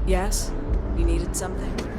Yes? You needed something?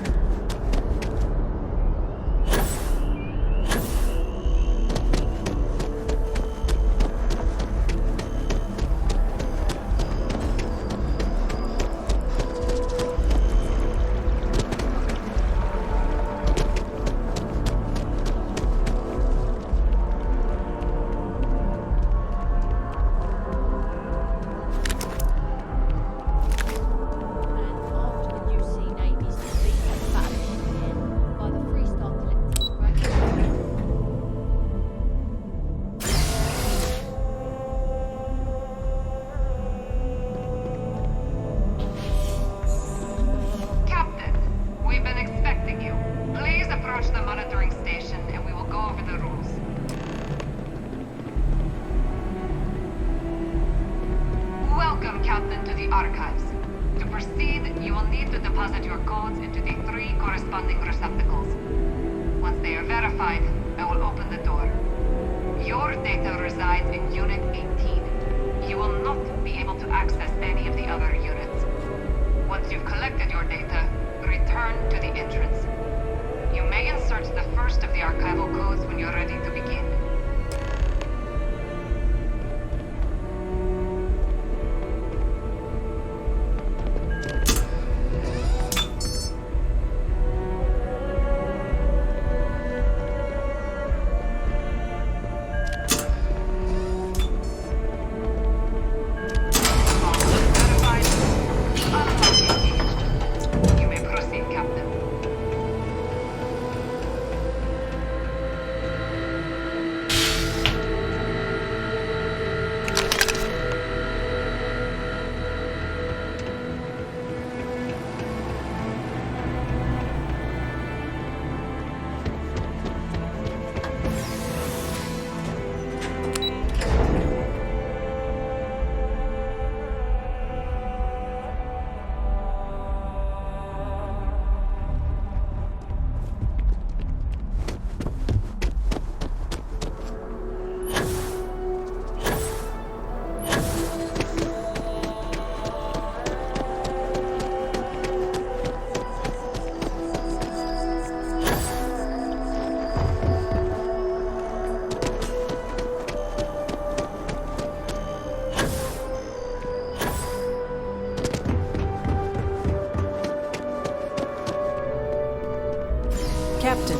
Captain,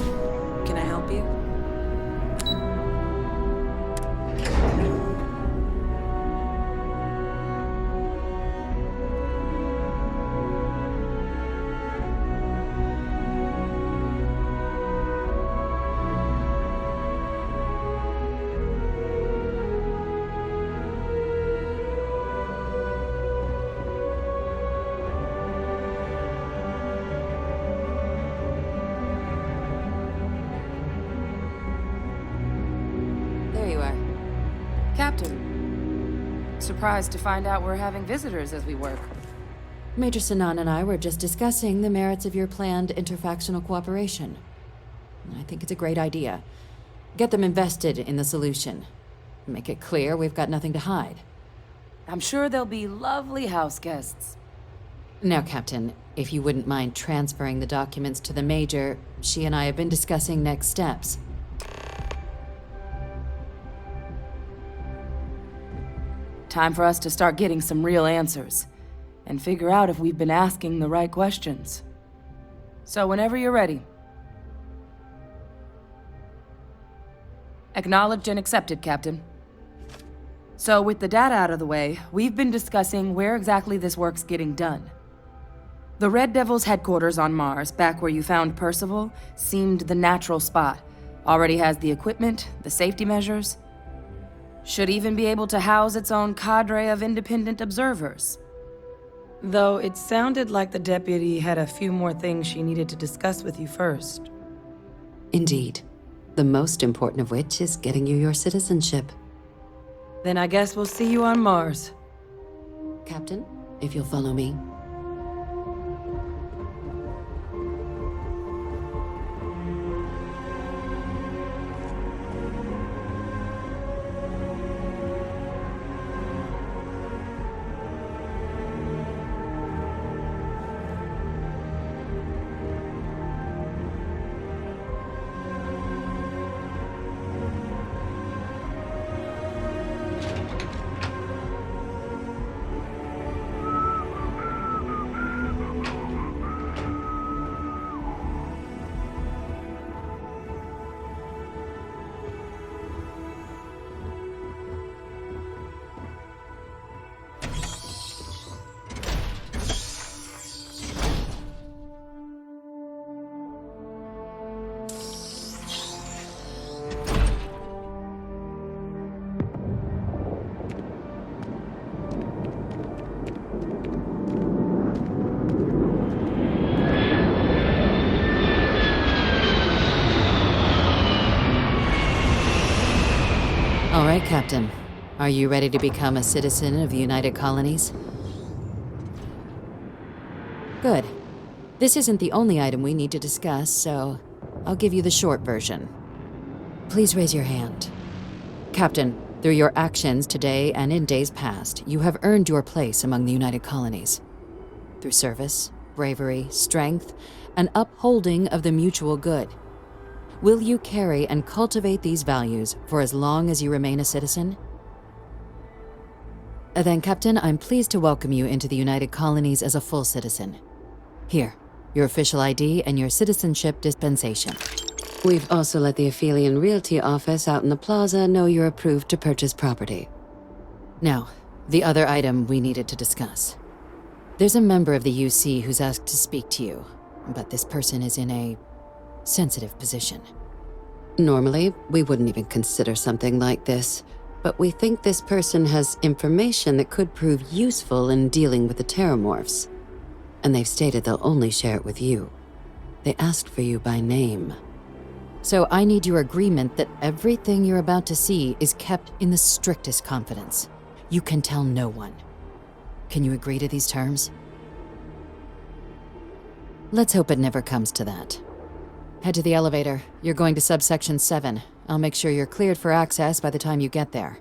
can I help you? Captain. Surprised to find out we're having visitors as we work. Major Sinan and I were just discussing the merits of your planned interfactional cooperation. I think it's a great idea. Get them invested in the solution. Make it clear we've got nothing to hide. I'm sure they'll be lovely house guests. Now, Captain, if you wouldn't mind transferring the documents to the Major, she and I have been discussing next steps. Time for us to start getting some real answers, and figure out if we've been asking the right questions. So whenever you're ready. Acknowledged and accepted, Captain. So with the data out of the way, we've been discussing where exactly this work's getting done. The Red Devil's headquarters on Mars, back where you found Percival, seemed the natural spot. Already has the equipment, the safety measures. Should even be able to house its own cadre of independent observers. Though it sounded like the deputy had a few more things she needed to discuss with you first. Indeed. The most important of which is getting you your citizenship. Then I guess we'll see you on Mars. Captain, if you'll follow me. right, Captain. Are you ready to become a citizen of the United Colonies? Good. This isn't the only item we need to discuss, so I'll give you the short version. Please raise your hand. Captain, through your actions today and in days past, you have earned your place among the United Colonies. Through service, bravery, strength, and upholding of the mutual good. Will you carry and cultivate these values for as long as you remain a citizen? Then, Captain, I'm pleased to welcome you into the United Colonies as a full citizen. Here, your official ID and your citizenship dispensation. We've also let the Aphelion Realty office out in the plaza know you're approved to purchase property. Now, the other item we needed to discuss. There's a member of the UC who's asked to speak to you, but this person is in a sensitive position. Normally, we wouldn't even consider something like this, but we think this person has information that could prove useful in dealing with the Terramorphs. And they've stated they'll only share it with you. They asked for you by name. So I need your agreement that everything you're about to see is kept in the strictest confidence. You can tell no one. Can you agree to these terms? Let's hope it never comes to that. Head to the elevator. You're going to subsection 7. I'll make sure you're cleared for access by the time you get there.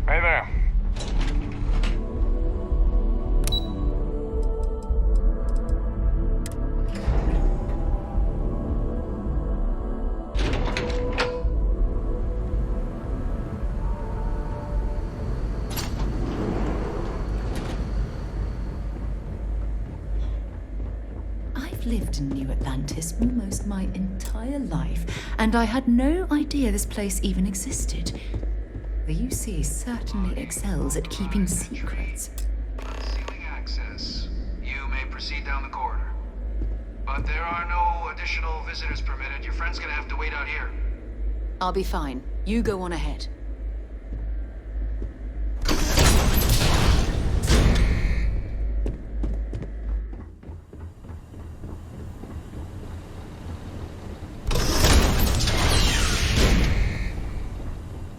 Hey there. I've lived in New Atlantis almost my entire life, and I had no idea this place even existed. The UC certainly excels at keeping secrets. Ceiling access. You may proceed down the corridor. But there are no additional visitors permitted. Your friend's gonna have to wait out here. I'll be fine. You go on ahead.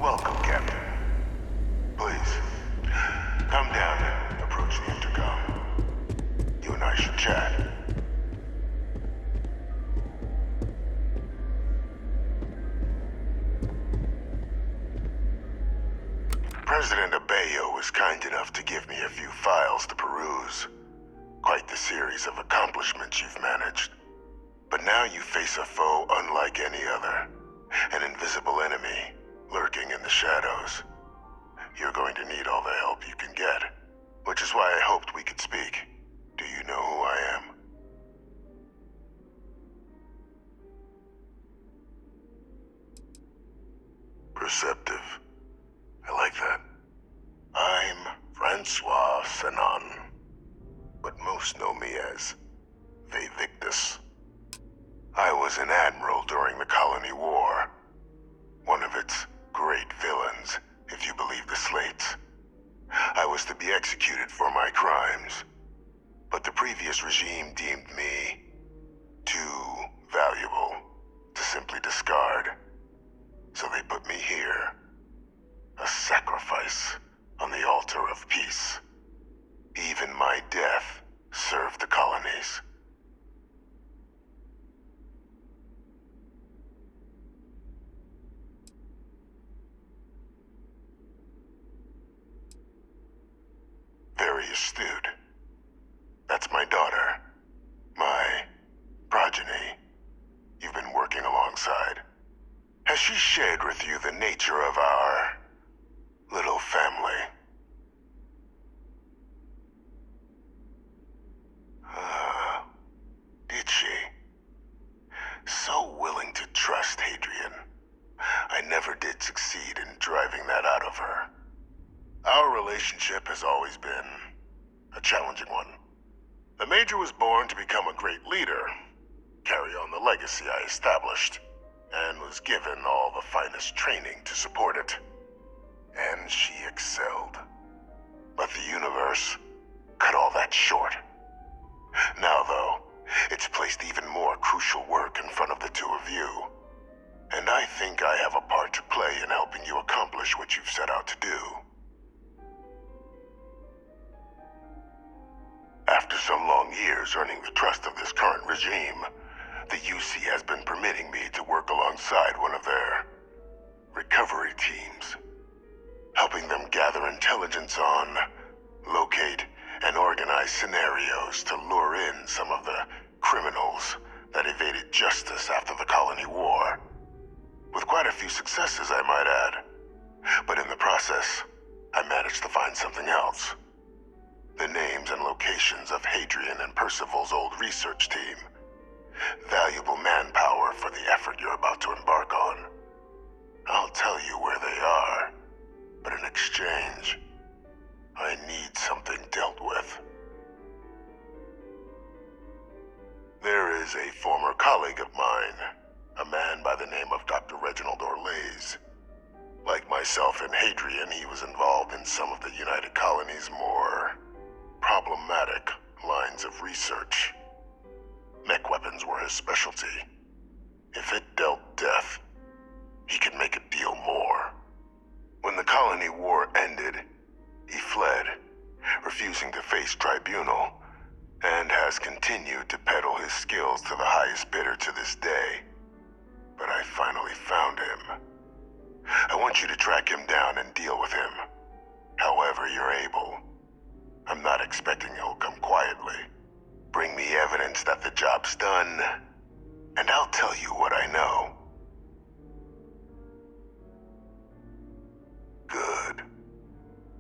Welcome, Captain. Please, come down and approach the intercom. You and I should chat. President Abeyo was kind enough to give me a few files to peruse. Quite the series of accomplishments you've managed. But now you face a foe unlike any other. An invisible enemy, lurking in the shadows. You're going to need all the help you can get, which is why I hoped we could speak. Do you know who I am? Perceptive. I like that. I'm Francois Sanon, but most know me as Vivictus. I was an admiral during the Colony War. One of its great villains, if you believe the slates. I was to be executed for my crimes, but the previous regime deemed me too valuable to simply discard. So they put me here, a sacrifice on the altar of peace. Even my death served the colonies. Very astute. That's my daughter. My progeny. You've been working alongside. Has she shared with you the nature of our little family? Did she? So willing to trust Hadrian. leadership has always been a challenging one. The Major was born to become a great leader, carry on the legacy I established, and was given all the finest training to support it. And she excelled. But the universe cut all that short. Now, though, it's placed even more crucial work in front of the two of you. And I think I have a part to play in helping you accomplish what you've set out to do. After some long years earning the trust of this current regime, the UC has been permitting me to work alongside one of their recovery teams, helping them gather intelligence on, locate, and organize scenarios to lure in some of the criminals that evaded justice after the Colony War. With quite a few successes, I might add. But in the process, I managed to find something else. The names and locations of Hadrian and Percival's old research team. Valuable manpower for the effort you're about to embark on. I'll tell you where they are, but in exchange, I need something dealt with. There is a former colleague of mine, a man by the name of Dr. Reginald Orlaise. Like myself and Hadrian, he was involved in some of the United Colony's more problematic lines of research. Mech weapons were his specialty. If it dealt death, he could make a deal more. When the Colony War ended, he fled, refusing to face tribunal, and has continued to peddle his skills to the highest bidder to this day. But I finally found him. I want you to track him down and deal with him, however you're able. I'm not expecting he'll come quietly. Bring me evidence that the job's done, and I'll tell you what I know. Good.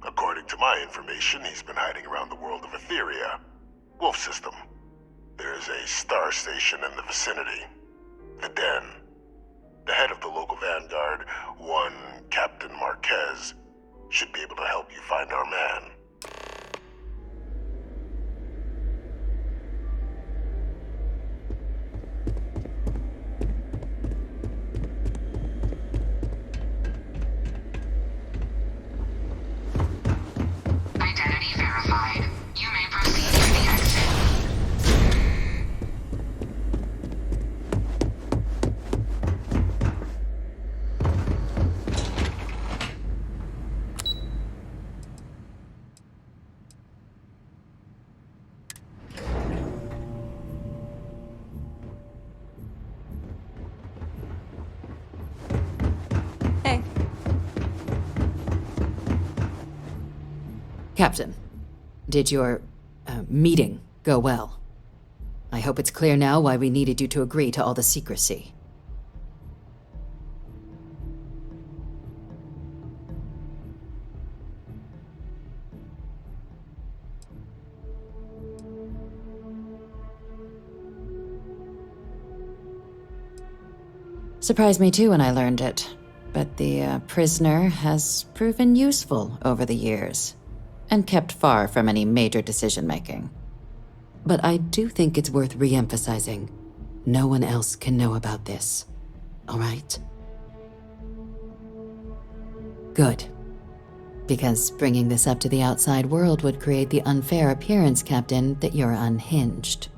According to my information, he's been hiding around the world of Etheria, Wolf System. There's a star station in the vicinity, the Den. The head of the local vanguard, one Captain Marquez, should be able to help you find our man. Identity verified. You may proceed to the exit. Hey. Captain, did your meeting go well? I hope it's clear now why we needed you to agree to all the secrecy. Surprised me too when I learned it, but the prisoner has proven useful over the years, and kept far from any major decision-making. But I do think it's worth re-emphasizing. No one else can know about this, all right? Good. Because bringing this up to the outside world would create the unfair appearance, Captain, that you're unhinged.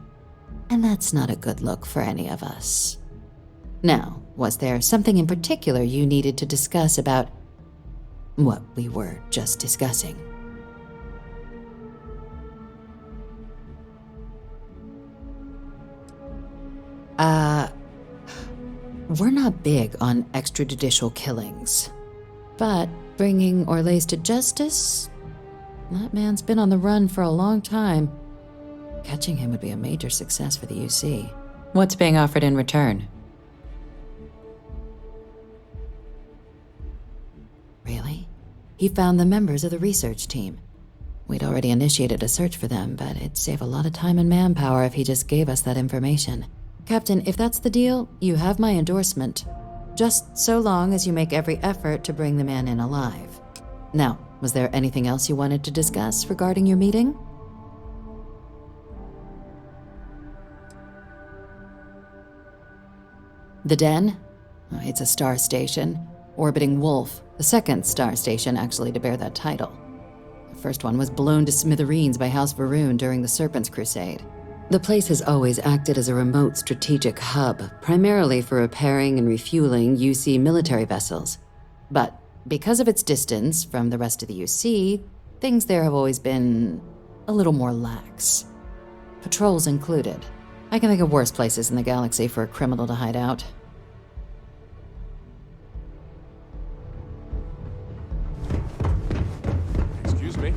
And that's not a good look for any of us. Now, was there something in particular you needed to discuss about what we were just discussing? We're not big on extrajudicial killings. But bringing Orlaise to justice? That man's been on the run for a long time. Catching him would be a major success for the UC. What's being offered in return? Really? He found the members of the research team. We'd already initiated a search for them, but it'd save a lot of time and manpower if he just gave us that information. Captain, if that's the deal, you have my endorsement. Just so long as you make every effort to bring the man in alive. Now, Was there anything else you wanted to discuss regarding your meeting? The Den? It's a star station, orbiting Wolf, the second star station actually to bear that title. The first one was blown to smithereens by House Varun during the Serpent's Crusade. The place has always acted as a remote strategic hub, primarily for repairing and refueling UC military vessels. But because of its distance from the rest of the UC, things there have always been a little more lax. Patrols included. I can think of worse places in the galaxy for a criminal to hide out. Excuse me?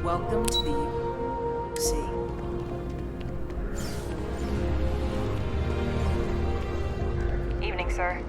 Welcome to the sea. Evening, sir.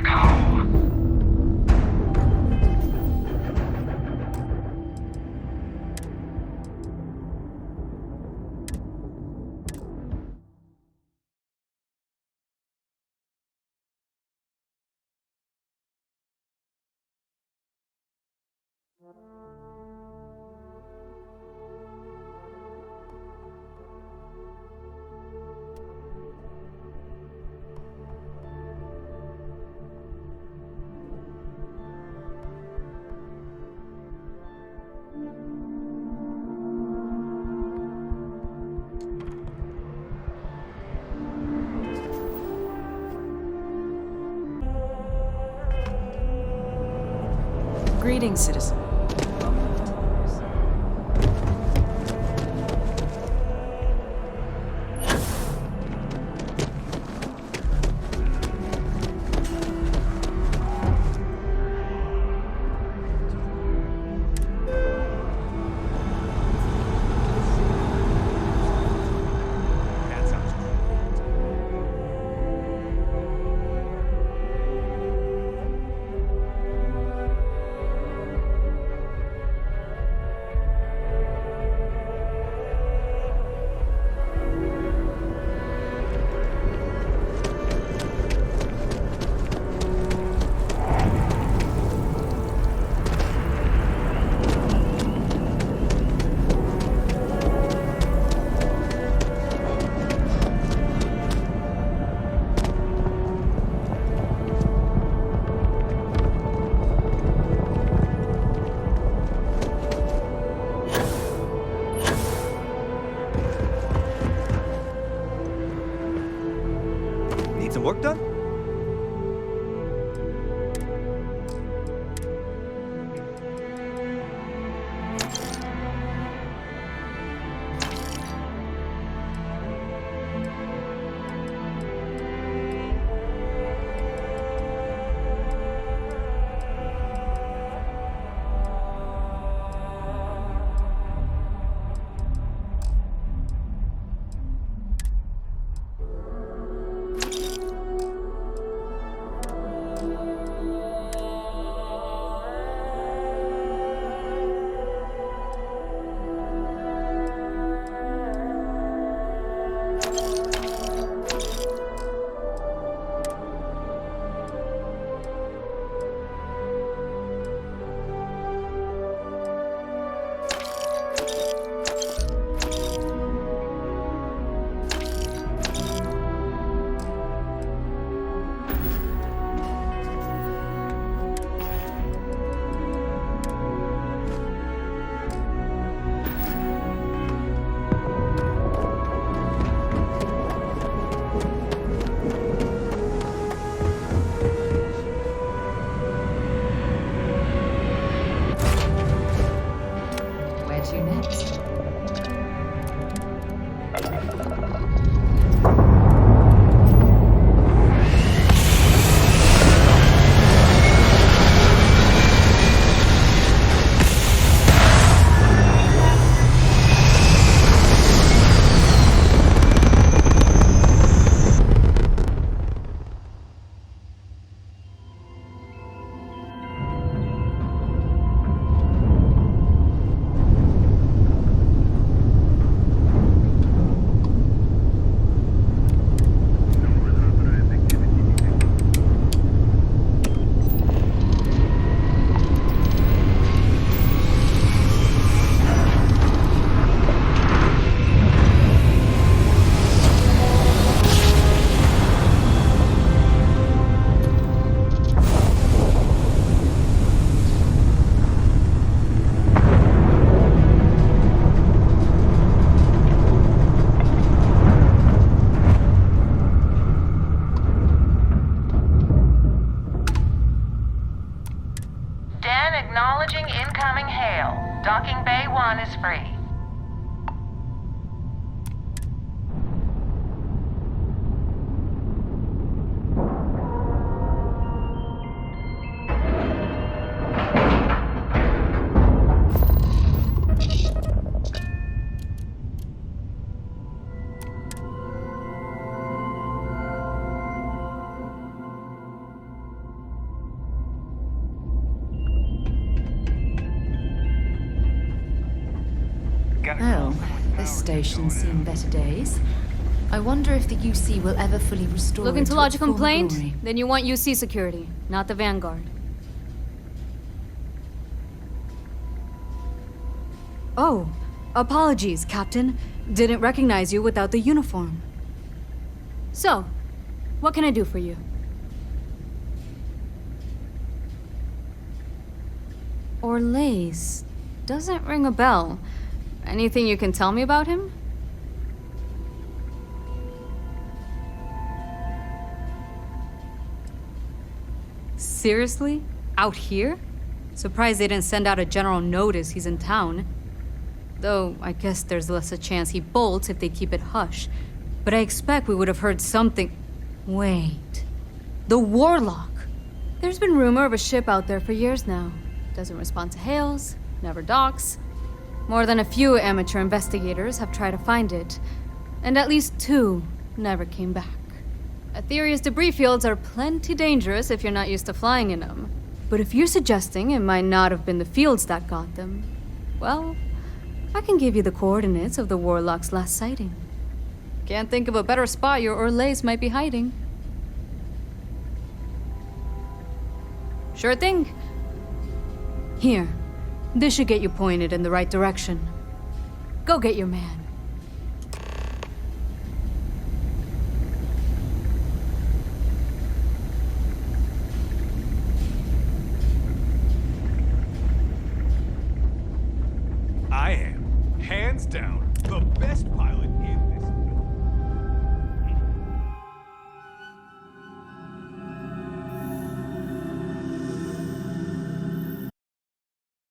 go. Greetings, citizen. Need some work done? Well, this station's seen better days. I wonder if the UC will ever fully restore Looking it to to lodge a its former complaint? glory. Then you want UC security, not the Vanguard. Oh, apologies, Captain. Didn't recognize you without the uniform. So, what can I do for you? Orlaise. Doesn't ring a bell. Anything you can tell me about him? Seriously? Out here? Surprised they didn't send out a general notice he's in town. Though, I guess there's less a chance he bolts if they keep it hush. But I expect we would have heard something... Wait... The Warlock! There's been rumor of a ship out there for years now. Doesn't respond to hails, never docks. More than a few amateur investigators have tried to find it. And at least 2 never came back. Aetherius debris fields are plenty dangerous if you're not used to flying in them. But if you're suggesting it might not have been the fields that got them, well, I can give you the coordinates of the Warlock's last sighting. Can't think of a better spot your Orlaise might be hiding. Sure thing. Here, this should get you pointed in the right direction. Go get your man. I am, hands down, the best pilot